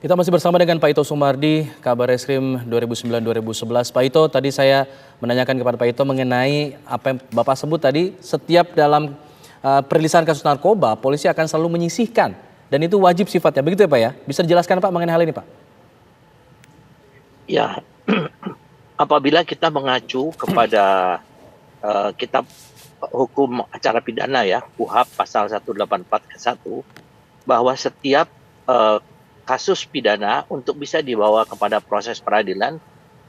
Kita masih bersama dengan Pak Ito Sumardi, Kabar Eskrim 2009-2011. Pak Ito, tadi saya menanyakan kepada Pak Ito mengenai apa yang Bapak sebut tadi, setiap dalam perilisan kasus narkoba, polisi akan selalu menyisihkan. Dan itu wajib sifatnya, begitu ya Pak ya? Bisa dijelaskan Pak mengenai hal ini Pak? Ya, apabila kita mengacu kepada kitab hukum acara pidana ya, KUHP pasal 184 ke 1, bahwa setiap kasus pidana untuk bisa dibawa kepada proses peradilan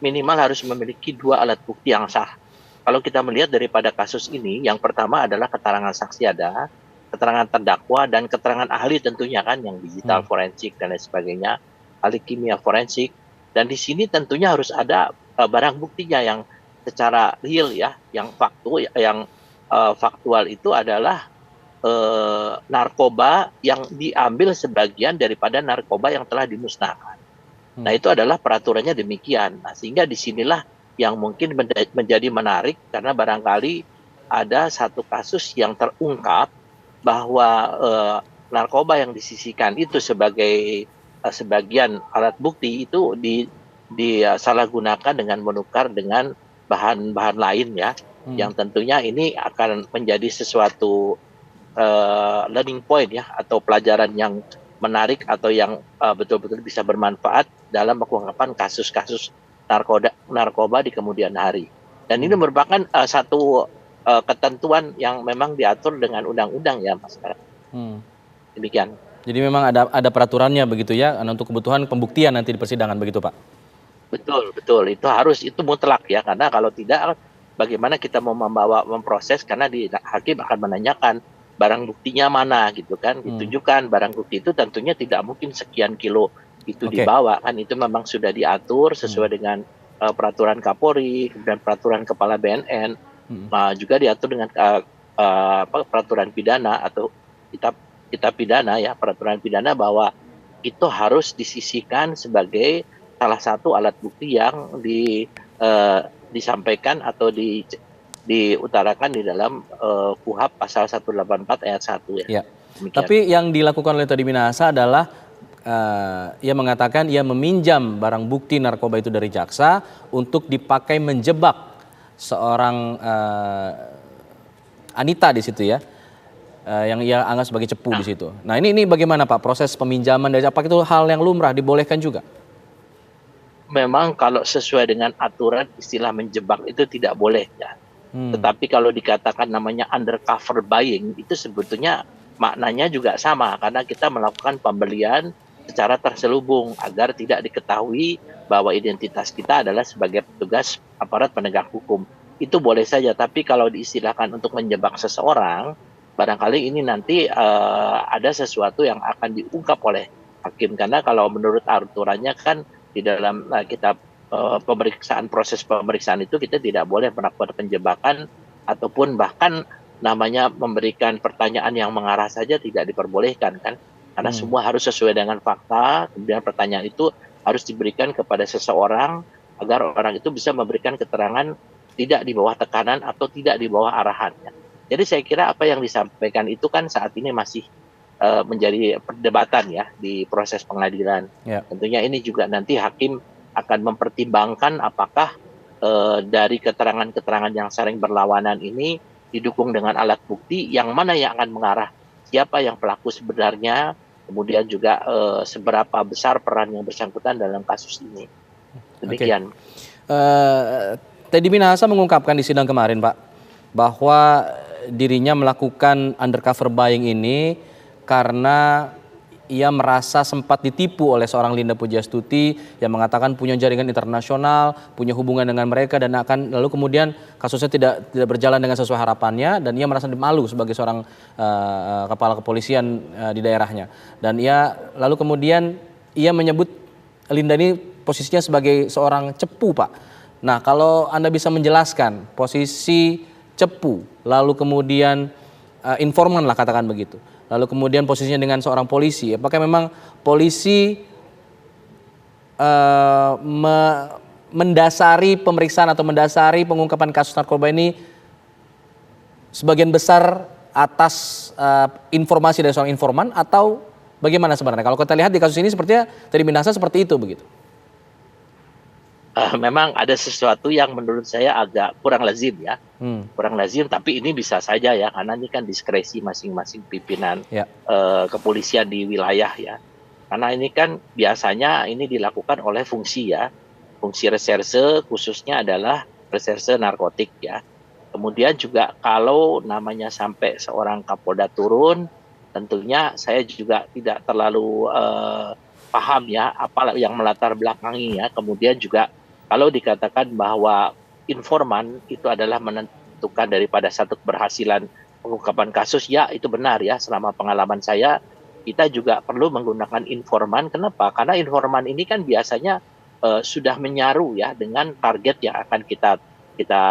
minimal harus memiliki dua alat bukti yang sah. Kalau kita melihat daripada kasus ini, yang pertama adalah keterangan saksi ada, keterangan terdakwa, dan keterangan ahli tentunya kan, yang digital forensik dan lain sebagainya, ahli kimia forensik. Dan di sini tentunya harus ada barang buktinya yang secara real ya, yang faktual itu adalah narkoba yang diambil sebagian daripada narkoba yang telah dimusnahkan. Nah, itu adalah peraturannya demikian. Nah, sehingga disinilah yang mungkin menjadi menarik, karena barangkali ada satu kasus yang terungkap bahwa narkoba yang disisihkan itu sebagai sebagian alat bukti itu disalahgunakan dengan menukar dengan bahan-bahan lain ya, yang tentunya ini akan menjadi sesuatu learning point ya, atau pelajaran yang menarik atau yang betul-betul bisa bermanfaat dalam pengungkapan kasus-kasus narkoba di kemudian hari. Dan ini merupakan satu ketentuan yang memang diatur dengan undang-undang ya Mas. Demikian. Jadi memang ada peraturannya begitu ya, untuk kebutuhan pembuktian nanti di persidangan begitu Pak? Betul. Itu mutlak ya, karena kalau tidak bagaimana kita mau memproses, karena hakim akan menanyakan barang buktinya mana gitu kan, ditunjukkan barang bukti itu tentunya tidak mungkin sekian kilo itu dibawa kan, itu memang sudah diatur sesuai dengan peraturan Kapolri, kemudian peraturan Kepala BNN, juga diatur dengan peraturan pidana atau kitab pidana ya, peraturan pidana, bahwa itu harus disisihkan sebagai salah satu alat bukti yang disampaikan atau diutarakan di dalam KUHP pasal 184 ayat 1 ya. Ya. Tapi yang dilakukan oleh Teddy Minahasa adalah ia mengatakan ia meminjam barang bukti narkoba itu dari jaksa untuk dipakai menjebak seorang Anita di situ ya, yang ia anggap sebagai cepu di situ. Nah ini bagaimana Pak proses peminjaman dari, apakah itu hal yang lumrah dibolehkan juga? Memang kalau sesuai dengan aturan istilah menjebak itu tidak boleh ya. Tetapi kalau dikatakan namanya undercover buying, itu sebetulnya maknanya juga sama, karena kita melakukan pembelian secara terselubung agar tidak diketahui bahwa identitas kita adalah sebagai petugas aparat penegak hukum. Itu boleh saja, tapi kalau diistilahkan untuk menjebak seseorang, barangkali ini nanti ada sesuatu yang akan diungkap oleh hakim, karena kalau menurut aturannya kan di dalam kitab proses pemeriksaan itu kita tidak boleh melakukan penjebakan ataupun bahkan namanya memberikan pertanyaan yang mengarah saja tidak diperbolehkan kan, karena semua harus sesuai dengan fakta. Kemudian pertanyaan itu harus diberikan kepada seseorang agar orang itu bisa memberikan keterangan tidak di bawah tekanan atau tidak di bawah arahannya. Jadi saya kira apa yang disampaikan itu kan saat ini masih menjadi perdebatan ya di proses pengadilan. Tentunya ini juga nanti hakim akan mempertimbangkan apakah dari keterangan-keterangan yang saling berlawanan ini didukung dengan alat bukti yang mana yang akan mengarah siapa yang pelaku sebenarnya, kemudian juga seberapa besar peran yang bersangkutan dalam kasus ini. Demikian. Teddy Minahasa mengungkapkan di sidang kemarin Pak, bahwa dirinya melakukan undercover buying ini karena ia merasa sempat ditipu oleh seorang Linda Pujastuti yang mengatakan punya jaringan internasional, punya hubungan dengan mereka, dan akan lalu kemudian kasusnya tidak berjalan dengan sesuai harapannya, dan ia merasa malu sebagai seorang kepala kepolisian di daerahnya. Dan ia lalu kemudian ia menyebut Linda ini posisinya sebagai seorang cepu Pak. Nah kalau Anda bisa menjelaskan posisi cepu, lalu kemudian informan lah katakan begitu, lalu kemudian posisinya dengan seorang polisi, apakah memang polisi mendasari pemeriksaan atau mendasari pengungkapan kasus narkoba ini sebagian besar atas informasi dari seorang informan, atau Bagaimana sebenarnya? Kalau kita lihat di kasus ini sepertinya Teddy Minahasa seperti itu begitu. Memang ada sesuatu yang menurut saya agak kurang lazim ya. Kurang lazim, tapi ini bisa saja ya, karena ini kan diskresi masing-masing pimpinan kepolisian di wilayah ya. Karena ini kan biasanya ini dilakukan oleh fungsi ya. Fungsi reserse khususnya adalah reserse narkotik ya. Kemudian juga kalau namanya sampai seorang Kapolda turun, tentunya saya juga tidak terlalu paham ya apa yang melatar belakangi ya. Kemudian juga kalau dikatakan bahwa informan itu adalah menentukan daripada satu keberhasilan pengungkapan kasus, ya itu benar ya. Selama pengalaman saya, kita juga perlu menggunakan informan. Kenapa? Karena informan ini kan biasanya sudah menyaru ya dengan target yang akan kita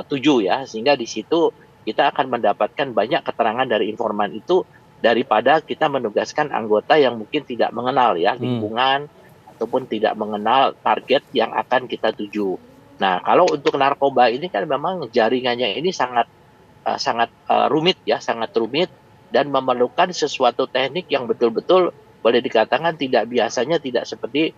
tuju ya, sehingga di situ kita akan mendapatkan banyak keterangan dari informan itu daripada kita menugaskan anggota yang mungkin tidak mengenal ya lingkungan ataupun tidak mengenal target yang akan kita tuju. Nah, kalau untuk narkoba ini kan memang jaringannya ini sangat rumit ya, sangat rumit dan memerlukan sesuatu teknik yang betul-betul boleh dikatakan tidak biasanya, tidak seperti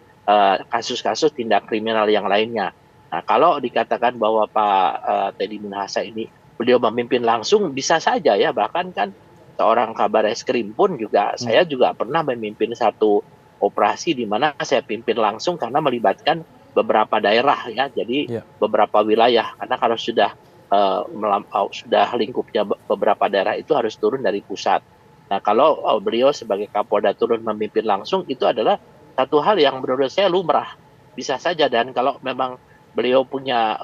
kasus-kasus tindak kriminal yang lainnya. Nah, kalau dikatakan bahwa Pak Teddy Minahasa ini beliau memimpin langsung, bisa saja ya. Bahkan kan seorang kabar eskrim pun juga, saya juga pernah memimpin satu operasi di mana saya pimpin langsung karena melibatkan beberapa daerah ya. Jadi beberapa wilayah. Karena kalau sudah lingkupnya beberapa daerah itu harus turun dari pusat. Nah, kalau beliau sebagai Kapolda turun memimpin langsung, itu adalah satu hal yang menurut saya lumrah. Bisa saja, dan kalau memang beliau punya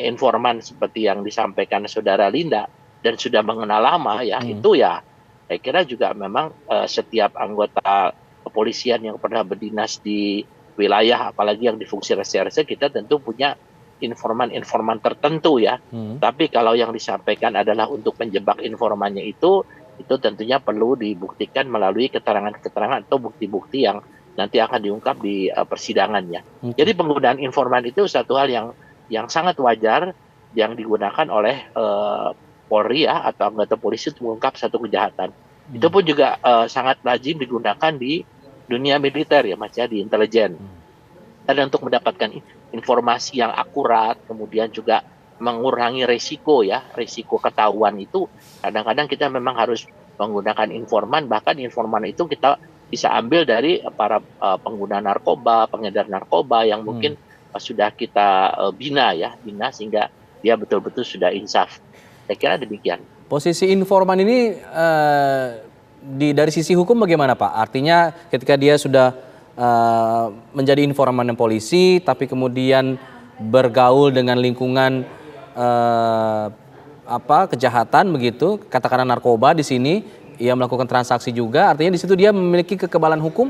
informan seperti yang disampaikan Saudara Linda dan sudah mengenal lama ya, itu ya saya kira juga memang setiap anggota kepolisian yang pernah berdinas di wilayah, apalagi yang di fungsi reserse, kita tentu punya informan-informan tertentu ya. Tapi kalau yang disampaikan adalah untuk menjebak informannya itu tentunya perlu dibuktikan melalui keterangan-keterangan atau bukti-bukti yang nanti akan diungkap di persidangannya. Jadi penggunaan informan itu satu hal yang sangat wajar yang digunakan oleh Polri ya, atau anggota polisi untuk mengungkap satu kejahatan. Itu pun juga sangat lazim digunakan di dunia militer ya Mas ya, di intelijen. Dan untuk mendapatkan informasi yang akurat, kemudian juga mengurangi resiko ya, resiko ketahuan itu kadang-kadang kita memang harus menggunakan informan. Bahkan informan itu kita bisa ambil dari para pengguna narkoba, pengedar narkoba yang mungkin sudah kita bina sehingga dia betul-betul sudah insaf. Saya kira demikian. Posisi informan ini dari sisi hukum bagaimana Pak? Artinya ketika dia sudah menjadi informan polisi, tapi kemudian bergaul dengan lingkungan kejahatan begitu, katakanlah narkoba di sini, ia melakukan transaksi juga, artinya di situ dia memiliki kekebalan hukum?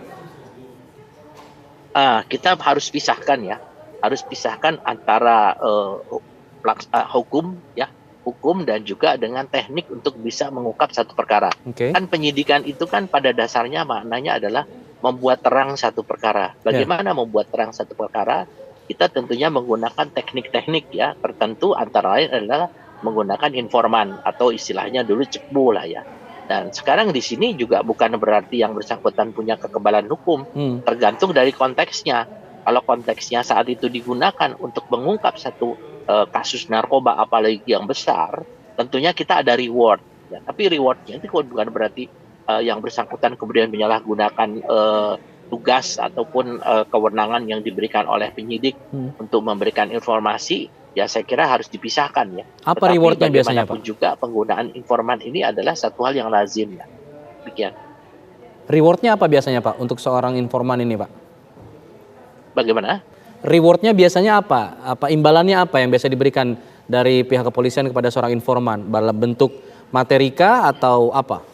Kita harus pisahkan ya, harus pisahkan antara hukum dan juga dengan teknik untuk bisa mengungkap satu perkara. Kan penyidikan itu kan pada dasarnya maknanya adalah membuat terang satu perkara. Bagaimana membuat terang satu perkara? Kita tentunya menggunakan teknik-teknik ya tertentu, antara lain adalah menggunakan informan atau istilahnya dulu cekbu lah ya. Dan sekarang di sini juga bukan berarti yang bersangkutan punya kekebalan hukum, tergantung dari konteksnya. Kalau konteksnya saat itu digunakan untuk mengungkap satu kasus narkoba apalagi yang besar, tentunya kita ada reward. Ya. Tapi rewardnya itu bukan berarti yang bersangkutan kemudian menyalahgunakan tugas ataupun kewenangan yang diberikan oleh penyidik untuk memberikan informasi. Ya saya kira harus dipisahkan ya. Apa rewardnya biasanya Pak? Juga penggunaan informan ini adalah satu hal yang lazim ya. Demikian. Rewardnya apa biasanya Pak untuk seorang informan ini Pak? Bagaimana? Rewardnya biasanya apa? Imbalannya apa yang biasa diberikan dari pihak kepolisian kepada seorang informan? Dalam bentuk materika atau apa?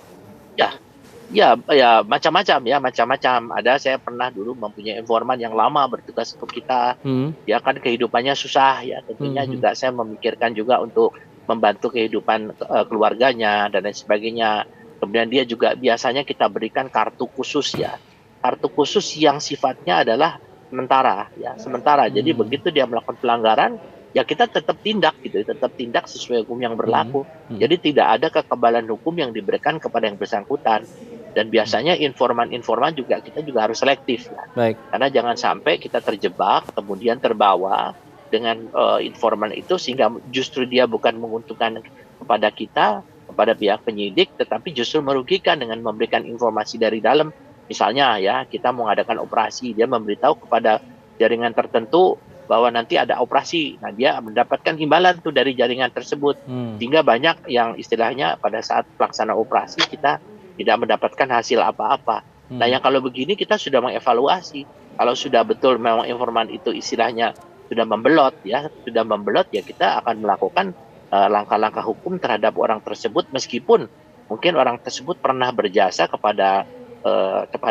Ya macam-macam ya, macam-macam. Ada, saya pernah dulu mempunyai informan yang lama bertugas untuk kita. Ya kan kehidupannya susah ya, tentunya juga saya memikirkan juga untuk membantu kehidupan keluarganya dan lain sebagainya. Kemudian dia juga biasanya kita berikan kartu khusus ya. Kartu khusus yang sifatnya adalah sementara. Jadi begitu dia melakukan pelanggaran, ya kita tetap tindak gitu, tetap tindak sesuai hukum yang berlaku. Jadi tidak ada kekebalan hukum yang diberikan kepada yang bersangkutan. Dan biasanya informan-informan kita juga harus selektif ya. Baik. Karena jangan sampai kita terjebak kemudian terbawa dengan informan itu sehingga justru dia bukan menguntungkan kepada kita, kepada pihak penyidik, tetapi justru merugikan dengan memberikan informasi dari dalam. Misalnya ya, kita mengadakan operasi, dia memberitahu kepada jaringan tertentu bahwa nanti ada operasi. Nah, dia mendapatkan imbalan tuh dari jaringan tersebut. Sehingga banyak yang istilahnya pada saat pelaksanaan operasi kita tidak mendapatkan hasil apa-apa. Nah, yang kalau begini kita sudah mengevaluasi. Kalau sudah betul memang informan itu istilahnya sudah membelot ya kita akan melakukan langkah-langkah hukum terhadap orang tersebut meskipun mungkin orang tersebut pernah berjasa kepada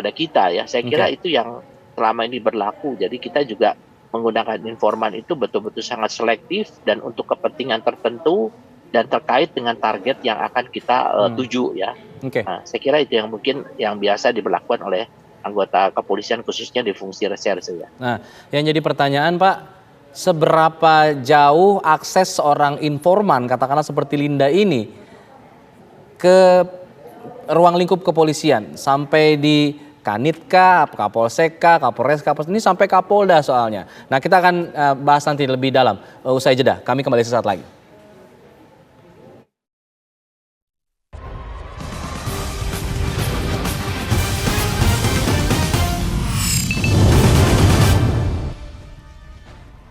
kita ya. Saya kira itu yang selama ini berlaku. Jadi kita juga menggunakan informan itu betul-betul sangat selektif dan untuk kepentingan tertentu dan terkait dengan target yang akan kita tuju ya. Nah, saya kira itu yang mungkin yang biasa diberlakukan oleh anggota kepolisian khususnya di fungsi reserse ya. Nah, yang jadi pertanyaan Pak, seberapa jauh akses seorang informan katakanlah seperti Linda ini ke ruang lingkup kepolisian sampai di Kanitka, Kapolsek, Kapolres, ini sampai Kapolda soalnya. Nah, kita akan bahas nanti lebih dalam usai jeda. Kami kembali sesaat lagi.